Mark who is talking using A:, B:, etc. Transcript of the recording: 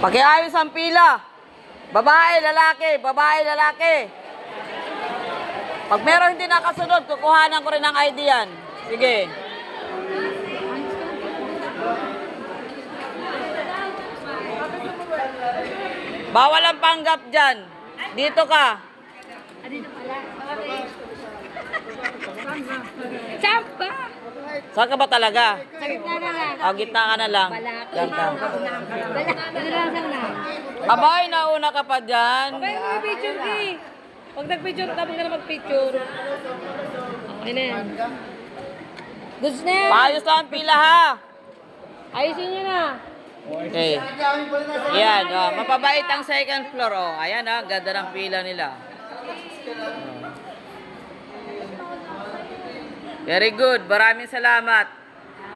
A: Pakiayos ang pila. Babae, lalaki, babae, lalaki. Pag meron hindi nakasunod, kukuhanan ko rin ng ID yan. Sige. Bawal ang panggap dyan. Dito ka.
B: Dito pala. Champa!
A: Saan ka ba talaga?
B: Sa gitna na lang.
A: Gitna ka na lang. Diyan ka.
B: Dito lang na.
A: Abay, nauna ka pa dyan.
B: Abay, mag-picture ka eh. Pag nag-picture, tapos ka na mag-picture. Okay na yan. Goods na yan.
A: Paayos lang ang pila ha.
B: Ayusin nyo na.
A: Okay. Yan, mapabait ang second floor. Oh. Ayan, ganda ng pila nila. Very good. Maraming salamat.